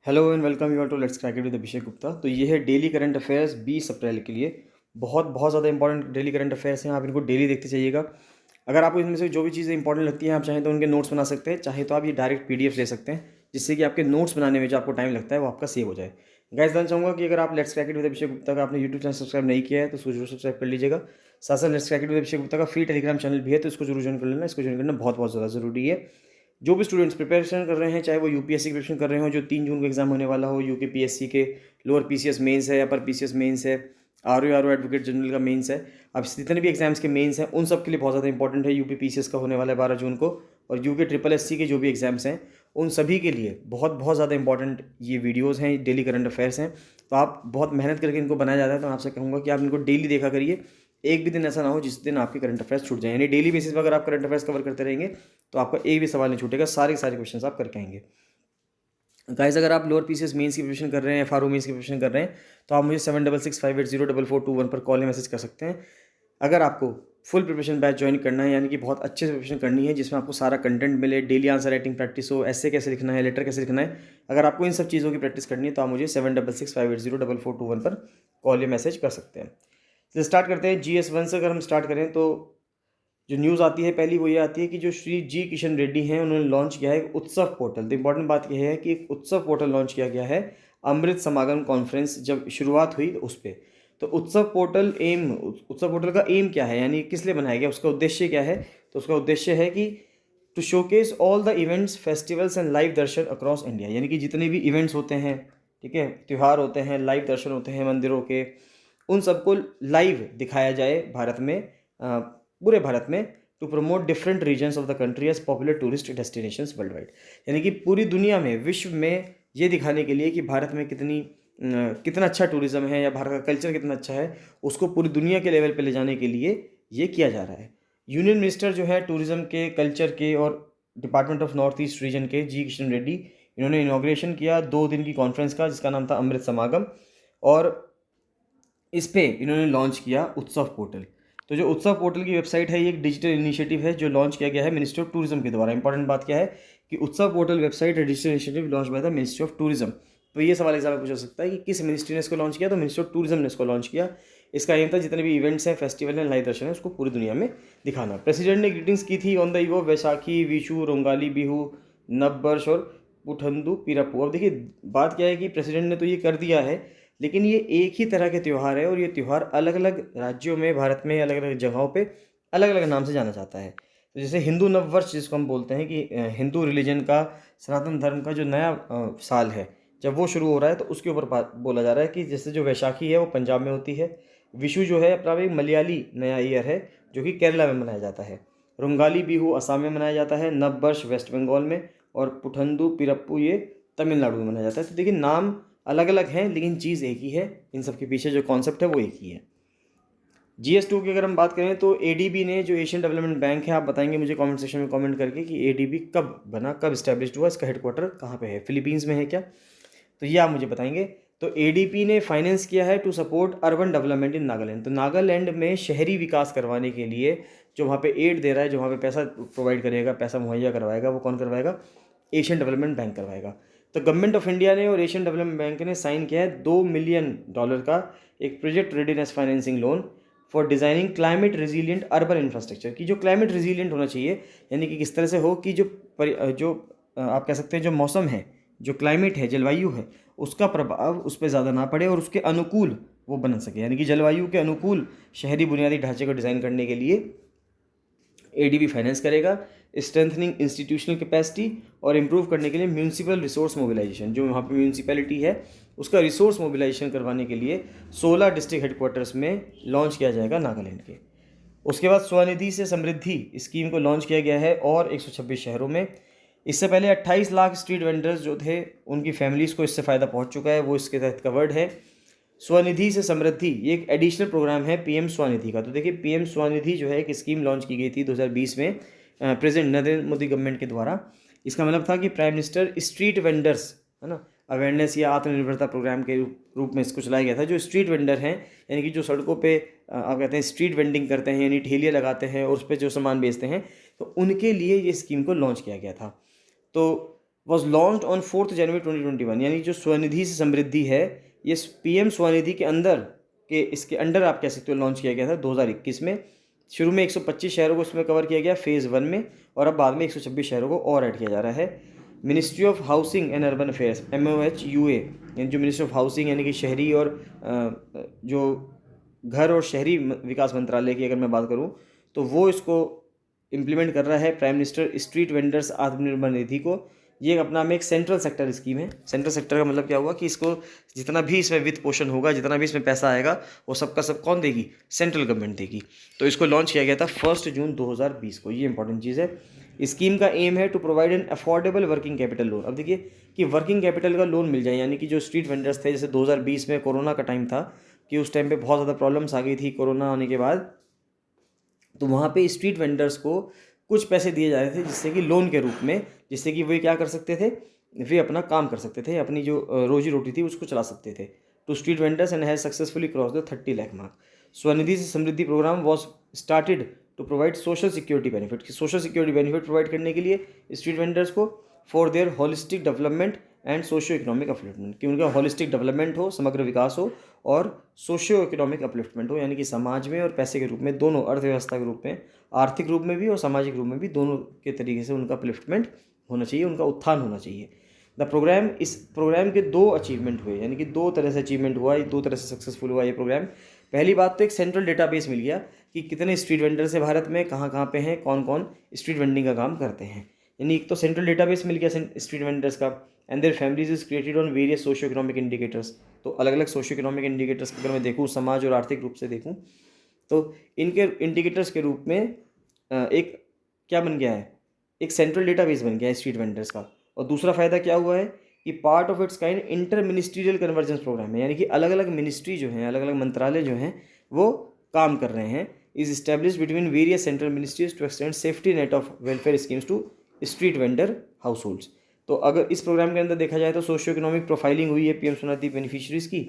Hello and welcome you all to let's crack it with Abhishek Gupta. तो ये है daily current affairs 20 अप्रैल के लिए। बहुत बहुत ज़्यादा इंपॉर्टेंट डेली करंट अफेयर्स हैं, आप इनको डेली देखते जाइएगा। अगर आपको इनमें से जो भी चीज़ें इंपॉर्टेंट लगती हैं, आप चाहें तो उनके नोट्स बना सकते हैं, चाहे तो आप ये डायरेक्ट पीडीएफ ले सकते हैं, जिससे कि आपके नोट्स बनाने में जो आपको टाइम लगता है वो आपका सेव हो जाए। गाइस, जानना चाहूँगा कि अगर आप let's crack it with Abhishek Gupta का आपने यूट्यूब चैनल सब्सक्राइब नहीं किया है तो उसको जरूर सब्सक्राइब कर लीजिएगा। साथ साथ let's crack it with Abhishek Gupta का फ्री टेलीग्राम चैनल भी है, तो इसको जरूर ज्वाइन कर लेना। इसको ज्वाइन करना बहुत बहुत ज़्यादा ज़रूरी है। जो भी स्टूडेंट्स प्रिपरेशन कर रहे हैं, चाहे वो यूपीएससी की प्रिपरेशन कर रहे हो, जो 3 जून को एग्जाम होने वाला हो, यूके पीएससी के लोअर पीसीएस मेंस है, अपर पीसीएस मेंस है, आरओ एडवोकेट जनरल का मेंस है, अब जितने भी एग्जाम्स के मेंस हैं उन सब के लिए बहुत ज़्यादा इंपॉर्टेंट है। यूपी पीसीएस का होने वाला है 12 जून को, और यूके ट्रिपल एससी के जो भी एग्जाम्स हैं उन सभी के लिए बहुत बहुत ज़्यादा इंपॉर्टेंट ये वीडियोज़ हैं, डेली करंट अफेयर्स हैं। तो आप बहुत मेहनत करके इनको बनाया जाता है, तो मैं आपसे कहूँगा कि आप इनको डेली देखा करिए। एक भी दिन ऐसा ना हो जिस दिन आपके करंट अफेयर्स छूट जाए, यानी डेली बेसिस पर अगर आप करंट अफेयर्स कवर करते रहेंगे तो आपका एक भी सवाल नहीं छूटेगा, सारे के सारे क्वेश्चंस आप करके आएंगे। गाइस, अगर आप लोअर पीसीएस मेंस की प्रिपरेशन कर रहे हैं, एफआरओ मेंस की प्रिपरेशन कर रहे हैं, तो आप मुझे 7665804421 पर कॉल या मैसेज कर सकते हैं। अगर आपको फुल प्रिपरेशन बैच ज्वाइन करना है, यानी कि बहुत अच्छे से प्रिपरेशन करनी है, जिसमें आपको सारा कंटेंट मिले, डेली आंसर राइटिंग प्रैक्टिस हो, ऐसे कैसे लिखना है, लेटर कैसे लिखना है, अगर आपको इन सब चीज़ों की प्रैक्टिस करनी है तो आप मुझे 7665804421 पर कॉल या मैसेज कर सकते हैं। तो स्टार्ट करते हैं GS1 से। अगर हम स्टार्ट करें तो जो न्यूज़ आती है पहली वो ये आती है कि जो श्री जी किशन रेड्डी हैं उन्होंने लॉन्च किया है एक उत्सव पोर्टल। तो इंपॉर्टेंट बात यह है कि एक उत्सव पोर्टल लॉन्च किया गया है। अमृत समागम कॉन्फ्रेंस जब शुरुआत हुई तो उस पर, तो उत्सव पोर्टल का एम क्या है, यानी किस लिए बनाया गया, उसका उद्देश्य क्या है। तो उसका उद्देश्य है कि to showcase all the events, festivals and live darshan across India, यानी कि जितने भी इवेंट्स होते हैं, ठीक है, त्यौहार होते हैं, लाइव दर्शन होते हैं मंदिरों के, उन सबको लाइव दिखाया जाए भारत में, पूरे भारत में, to promote different regions of the country as popular tourist destinations worldwide, यानी कि पूरी दुनिया में, विश्व में ये दिखाने के लिए कि भारत में कितना अच्छा टूरिज्म है या भारत का कल्चर कितना अच्छा है, उसको पूरी दुनिया के लेवल पे ले जाने के लिए ये किया जा रहा है। यूनियन मिनिस्टर जो है टूरिज्म के, कल्चर के और department of north east region के, जी किशन रेड्डी, इन्होंने इनाग्रेशन किया 2 दिन की कॉन्फ्रेंस का, जिसका नाम था अमृत समागम, और इस पे इन्होंने लॉन्च किया उत्सव पोर्टल। तो जो उत्सव पोर्टल की वेबसाइट है, ये एक डिजिटल इनिशिएटिव है जो लॉन्च किया गया है मिनिस्ट्री ऑफ टूरिज्म के द्वारा। इंपॉर्टेंट बात क्या है कि उत्सव portal website digital initiative launch by the ministry of tourism. तो ये सवाल एग्जाम में पूछा सकता है कि किस मिनिस्ट्री ने इसको लॉन्च किया, तो मिनिस्ट्री ऑफ टूरिज्म ने इसको लॉन्च किया। इसका एम था जितने भी इवेंट्स हैं, फेस्टिवल हैं, लाइव दर्शन है, उसको पूरी दुनिया में दिखाना। प्रेसिडेंट ने ग्रीटिंग्स की थी on the eve of Vaisakhi, Vishu, Rongali Bihu, Navavarsha और पुठंदू पिरप्पू। अब देखिए, बात क्या है कि प्रेसिडेंट ने तो ये कर दिया है, लेकिन ये एक ही तरह के त्यौहार है, और ये त्यौहार अलग अलग राज्यों में, भारत में अलग अलग जगहों पे अलग अलग नाम से जाना जाता है। तो जैसे हिंदू नववर्ष जिसको हम बोलते हैं कि हिंदू रिलीजन का, सनातन धर्म का जो नया साल है, जब वो शुरू हो रहा है, तो उसके ऊपर बोला जा रहा है कि जैसे जो वैशाखी है वो पंजाब में होती है, विशु जो है अपना एक मलयाली नया ईयर है जो कि केरला में मनाया जाता है, रोंगाली बिहू असम में मनाया जाता है, नववर्ष वेस्ट बंगाल में, और पुठंदू पिरप्पू ये तमिलनाडु में मनाया जाता है। तो देखिए, नाम अलग अलग हैं लेकिन चीज़ एक ही है, इन सब के पीछे जो कॉन्सेप्ट है वो एक ही है। GS2 की अगर हम बात करें तो ADB ने, जो एशियन डेवलपमेंट बैंक है, आप बताएंगे मुझे कमेंट सेक्शन में कमेंट करके कि ADB कब बना, कब इस्टेब्लिश हुआ, इसका हेडक्वार्टर कहाँ पे है, फिलीपींस में है क्या, तो ये आप मुझे बताएंगे। तो ADB ने फाइनेंस किया है to support urban development in Nagaland. तो नागालैंड में शहरी विकास करवाने के लिए जो वहाँ पे एड दे रहा है, जो वहाँ पे पैसा प्रोवाइड करेगा, पैसा मुहैया करवाएगा, वो कौन करवाएगा, एशियन डेवलपमेंट बैंक करवाएगा। तो गवर्नमेंट ऑफ इंडिया ने और एशियन डेवलपमेंट बैंक ने साइन किया है $2 मिलियन का एक project readiness financing loan for designing climate resilient urban infrastructure, की जो क्लाइमेट रेजिलिएंट होना चाहिए, यानी कि किस तरह से हो कि जो आप कह सकते हैं जो मौसम है, जो क्लाइमेट है, जलवायु है, उसका प्रभाव उस पर ज़्यादा ना पड़े और उसके अनुकूल वो बन सके, यानी कि जलवायु के अनुकूल शहरी बुनियादी ढांचे को डिज़ाइन करने के लिए ADB फाइनेंस करेगा। स्ट्रेंथनिंग इंस्टीट्यूशनल कैपेसिटी और इम्प्रूव करने के लिए म्यूनसिपल रिसोर्स मोबिलाइजेशन, जो वहाँ पर म्यूनसिपैलिटी है उसका रिसोर्स मोबिलाइजेशन करवाने के लिए 16 डिस्ट्रिक्ट हेडक्वार्टर्स में लॉन्च किया जाएगा नागालैंड के। उसके बाद स्वनिधि से समृद्धि स्कीम को लॉन्च किया गया है और 126 शहरों में। इससे पहले 28 लाख स्ट्रीट वेंडर्स जो थे उनकी फैमिलीज़ को इससे फ़ायदा पहुंच चुका है, वो इसके तहत कवर्ड है। स्वनिधि से समृद्धि ये एक एडिशनल प्रोग्राम है PM स्वनिधि का। तो देखिए, PM स्वनिधि जो है एक स्कीम लॉन्च की गई थी 2020 में प्रेसिडेंट नरेंद्र मोदी गवर्नमेंट के द्वारा। इसका मतलब था कि प्राइम मिनिस्टर स्ट्रीट वेंडर्स, है ना, अवेयरनेस या आत्मनिर्भरता प्रोग्राम के रूप में इसको चलाया गया था। जो स्ट्रीट वेंडर हैं, यानी कि जो सड़कों पे आप कहते हैं स्ट्रीट वेंडिंग करते हैं, यानी ठेलियाँ लगाते हैं और उस पर जो सामान बेचते हैं, तो उनके लिए ये स्कीम को लॉन्च किया गया था। तो वॉज लॉन्च्ड ऑन 4 जनवरी 2021। यानी जो स्वनिधि से समृद्धि है, ये PM स्वनिधि के अंदर इसके अंडर आप कह सकते हो लॉन्च किया गया था 2021 में। शुरू में 125 शहरों को इसमें कवर किया गया फ़ेज़ 1 में, और अब बाद में 126 शहरों को और ऐड किया जा रहा है। Ministry of housing and urban affairs MOHUA, यानी जो मिनिस्ट्री ऑफ हाउसिंग यानी कि शहरी और जो घर और शहरी विकास मंत्रालय की अगर मैं बात करूं, तो वो इसको इम्प्लीमेंट कर रहा है prime minister street vendors Atmanirbhar Nidhi को। ये अपना में एक सेंट्रल सेक्टर स्कीम है। सेंट्रल सेक्टर का मतलब क्या हुआ कि इसको जितना भी इसमें वित्त पोषण होगा, जितना भी इसमें पैसा आएगा, वो सबका सब कौन देगी? सेंट्रल गवर्नमेंट देगी। तो इसको लॉन्च किया गया था 1 जून 2020 को। ये इंपॉर्टेंट चीज़ है। स्कीम का एम है to provide an affordable working capital loan. अब देखिए कि वर्किंग कैपिटल का लोन मिल जाए, यानी कि जो स्ट्रीट वेंडर्स थे, जैसे 2020 में कोरोना का टाइम था कि उस टाइम पे बहुत ज़्यादा प्रॉब्लम्स आ गई थी कोरोना आने के बाद, तो वहाँ पे स्ट्रीट वेंडर्स को कुछ पैसे दिए जा रहे थे जिससे कि लोन के रूप में, जिससे कि वे क्या कर सकते थे, वे अपना काम कर सकते थे, अपनी जो रोजी रोटी थी उसको चला सकते थे। To street vendors and has successfully cross the 30 lakh mark. Svanidhi से Samriddhi programme was started to provide social security benefit. Social security benefit provide करने के लिए स्ट्रीट वेंडर्स को for their holistic development and socio economic upliftment, कि उनका holistic development हो, समग्र विकास हो, और सोशियो इकोनॉमिक अपलिफ्टमेंट हो, यानी कि समाज में और पैसे के रूप में दोनों, अर्थव्यवस्था के रूप में, आर्थिक रूप में भी और सामाजिक रूप में भी, दोनों के तरीके से उनका अपलिफ्टमेंट होना चाहिए, उनका उत्थान होना चाहिए। द प्रोग्राम, इस प्रोग्राम के 2 अचीवमेंट हुए, यानी कि 2 तरह से अचीवमेंट हुआ, 2 तरह से सक्सेसफुल हुआ ये प्रोग्राम। पहली बात तो एक सेंट्रल डेटाबेस मिल गया कि कितने स्ट्रीट वेंडर्स हैं भारत में, कहाँ कहाँ पे हैं, कौन कौन स्ट्रीट वेंडिंग का काम करते हैं। यानी एक तो सेंट्रल डेटाबेस मिल गया स्ट्रीट वेंडर्स का। And their families is created on various socio economic indicators. तो अलग अलग सोशियो इकोनॉमिक इंडिकेटर्स अगर मैं देखूँ, समाज और आर्थिक रूप से देखूँ, तो इनके इंडिकेटर्स के रूप में एक क्या बन गया है, एक सेंट्रल डेटाबेस बन गया है स्ट्रीट वेंडर्स का। और दूसरा फ़ायदा क्या हुआ है कि part of its kind inter ministerial convergence programme है, यानी कि अलग अलग मिनिस्ट्री जो हैं, अलग अलग मंत्रालय जो हैं, वो काम कर रहे हैं। Is establish between various central ministries to extend safety net of welfare schemes to street vendor households. तो अगर इस प्रोग्राम के अंदर देखा जाए तो सोशियो इकोनॉमिक प्रोफाइलिंग हुई है PM स्वनिधि बेनिफिशरीज की,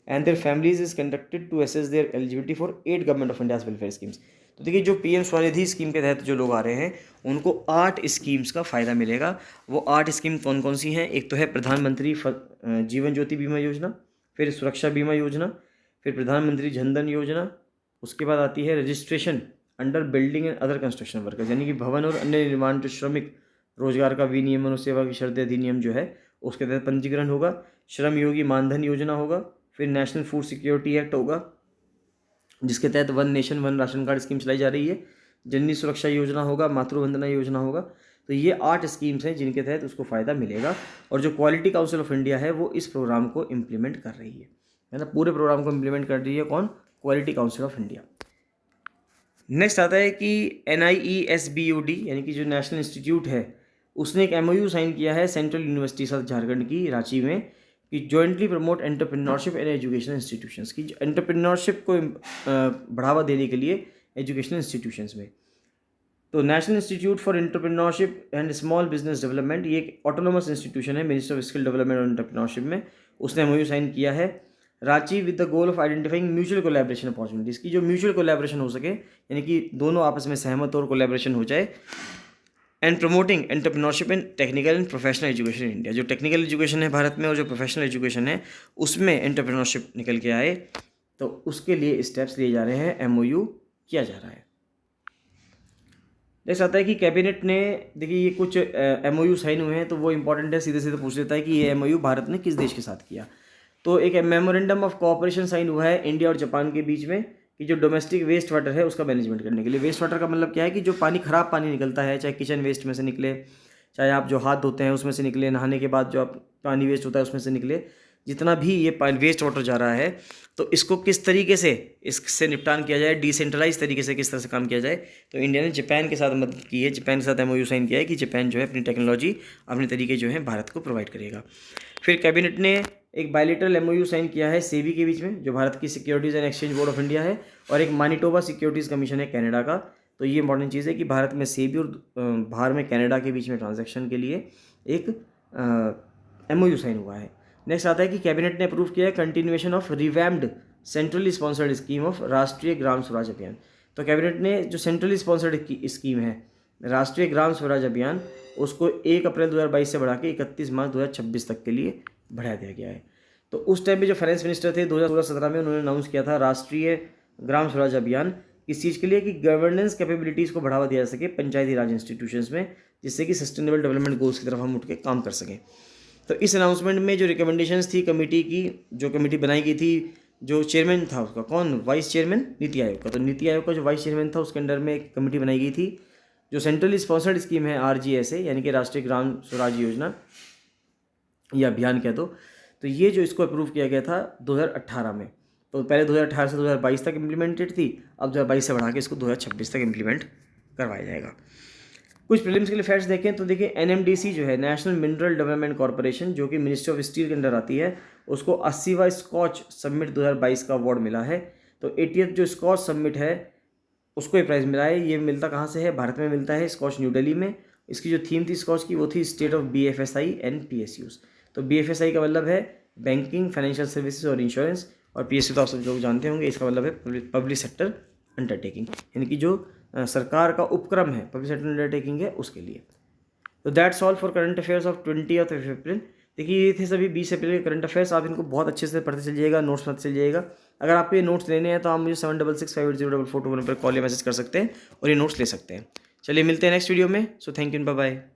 and their families is conducted to assess their eligibility for 8 government of India's welfare schemes. तो देखिए जो PM स्वनिधि स्कीम के तहत जो लोग आ रहे हैं उनको 8 स्कीम्स का फ़ायदा मिलेगा। वो 8 स्कीम कौन कौन सी हैं? एक तो है प्रधानमंत्री जीवन ज्योति बीमा योजना, फिर सुरक्षा बीमा योजना, फिर प्रधानमंत्री जनधन योजना, उसके बाद आती है registration under building and other construction workers, यानी कि भवन और अन्य निर्माण जो श्रमिक रोजगार का विनियमन और सेवा की शर्तें अधिनियम जो है उसके तहत पंजीकरण होगा। श्रम योगी मानधन योजना होगा। फिर नेशनल फूड सिक्योरिटी एक्ट होगा जिसके तहत 1 नेशन 1 राशन कार्ड स्कीम चलाई जा रही है। जननी सुरक्षा योजना होगा, मातृवंदना योजना होगा। तो ये 8 स्कीम्स हैं जिनके तहत उसको फ़ायदा मिलेगा। और जो क्वालिटी काउंसिल ऑफ इंडिया है वो इस प्रोग्राम को इम्प्लीमेंट कर रही है ना, पूरे प्रोग्राम को इम्प्लीमेंट कर रही है कौन? Quality council of India. Next आता है कि NIESBUD यानी कि जो नेशनल इंस्टीट्यूट है उसने एक MOU साइन किया है सेंट्रल यूनिवर्सिटी साथ झारखंड की रांची में कि jointly promote entrepreneurship and education institutions की, एंटरप्रेन्योरशिप को बढ़ावा देने के लिए एजुकेशनल इंस्टीट्यूशंस में। तो national institute for entrepreneurship and small business development ये एक ऑटोनोमस इंस्टीट्यूशन है मिनिस्टर ऑफ स्किल डेवलपमेंट और एंटरप्रेन्योरशिप में, उसने MOU साइन किया है Ranchi with the goal of identifying mutual collaboration opportunities की, जो म्यूचुअल कोलैबोरेशन हो सके, यानी कि दोनों आपस में सहमत और कोलैबोरेशन हो जाए। And promoting entrepreneurship in technical and professional education in India, जो टेक्निकल एजुकेशन है भारत में और जो प्रोफेशनल एजुकेशन है उसमें एंटरप्रेन्योरशिप निकल के आए, तो उसके लिए स्टेप्स लिए जा रहे हैं, MOU किया जा रहा है। नेक्स्ट आता है कि कैबिनेट ने, देखिए ये कुछ MOU साइन हुए हैं तो वो इंपॉर्टेंट है, सीधे सीधे पूछ लेता है कि ये MOU भारत ने किस देश के साथ किया। तो एक मेमोरेंडम ऑफ कोऑपरेशन साइन हुआ है इंडिया और जापान के बीच में कि जो डोमेस्टिक वेस्ट वाटर है उसका मैनेजमेंट करने के लिए। वेस्ट वाटर का मतलब क्या है कि जो पानी, खराब पानी निकलता है, चाहे किचन वेस्ट में से निकले, चाहे आप जो हाथ धोते हैं उसमें से निकले, नहाने के बाद जो आप पानी वेस्ट होता है उसमें से निकले, जितना भी ये वेस्ट वाटर जा रहा है, तो इसको किस तरीके से इससे निपटान किया जाए, डिसेंट्रलाइज तरीके से किस तरह से काम किया जाए। तो इंडिया ने जापान के साथ मदद की है, जापान के साथ MOU साइन किया है कि जापान जो है अपनी टेक्नोलॉजी, अपने तरीके जो है भारत को प्रोवाइड करेगा। फिर कैबिनेट ने एक बायलेटरल MOU साइन किया है सेबी के बीच में, जो भारत की securities and exchange board of India है, और एक मैनिटोबा सिक्योरिटीज़ कमीशन है कनाडा का। तो ये इंपॉर्टेंट चीज़ है कि भारत में सेबी और बाहर में कनाडा के बीच में ट्रांजैक्शन के लिए एक MOU साइन हुआ है। नेक्स्ट आता है कि कैबिनेट ने अप्रूव किया है continuation of revamped centrally sponsored scheme of राष्ट्रीय ग्राम स्वराज अभियान। तो कैबिनेट ने जो सेंट्रली स्पॉन्सर्ड स्कीम है राष्ट्रीय ग्राम स्वराज अभियान, उसको 1 अप्रैल 2022 से बढ़ा के 31 मार्च 2026 तक के लिए बढ़ा दिया गया है। तो उस टाइम पे जो फाइनेंस मिनिस्टर थे 2016-17 में, उन्होंने अनाउंस किया था राष्ट्रीय ग्राम स्वराज अभियान, किस चीज़ के लिए कि गवर्नेंस कैपेबिलिटीज़ को बढ़ावा दिया जा सके पंचायती राज इंस्टीट्यूशंस में, जिससे कि सस्टेनेबल डेवलपमेंट गोल्स की तरफ हम उठ के काम कर सकें। तो इस अनाउंसमेंट में जो रिकमेंडेशंस थी कमेटी की, जो कमेटी बनाई गई थी, जो चेयरमैन था उसका कौन, वाइस चेयरमैन नीति आयोग का, तो नीति आयोग का जो वाइस चेयरमैन था उसके अंडर में एक कमेटी बनाई गई थी जो सेंट्रली स्पॉन्सर्ड स्कीम है RGSA, यानी कि राष्ट्रीय ग्राम स्वराज योजना या अभियान कह दो। तो ये जो इसको अप्रूव किया गया था 2018 में, तो पहले 2018 से 2022 तक इम्प्लीमेंटेड थी, अब 2022 से बढ़ा के इसको 2026 तक इम्प्लीमेंट करवाया जाएगा। कुछ प्रीलिम्स के लिए फैक्ट्स देखें तो देखिए NMDC जो है, नेशनल मिनरल डेवलपमेंट कॉर्पोरेशन, जो कि मिनिस्ट्री ऑफ स्टील के अंडर आती है, उसको 80वां स्कॉच समिट 2022 का अवार्ड मिला है। तो 80th जो स्कॉच समिट है उसको ये प्राइज़ मिला है। ये मिलता कहाँ से है, भारत में मिलता है, स्कॉच न्यू दिल्ली में। इसकी जो थीम थी स्कॉच की वो थी state of BFSI and PSUs। तो BFSI का मतलब है बैंकिंग, फाइनेंशियल सर्विसेज और इंश्योरेंस, और PSU तो आप सब लोग जानते होंगे, इसका मतलब है पब्लिक सेक्टर अंडरटेकिंग, यानी कि जो सरकार का उपक्रम है, पब्लिक सेक्टर अंडरटेकिंग है, उसके लिए। तो that's all for current affairs of 20 अप्रैल। देखिए ये थे सभी 20 अप्रैल के करंट अफेयर्स। आप इनको बहुत अच्छे से पढ़ते चलिएगा, नोट्स पढ़ते चलिएगा। अगर आपको ये नोट्स लेने हैं तो आप मुझे 7665804421 पर कॉल या मैसेज कर सकते हैं और ये नोट्स ले सकते हैं। चलिए मिलते हैं नेक्स्ट वीडियो में। So thank you, bye bye.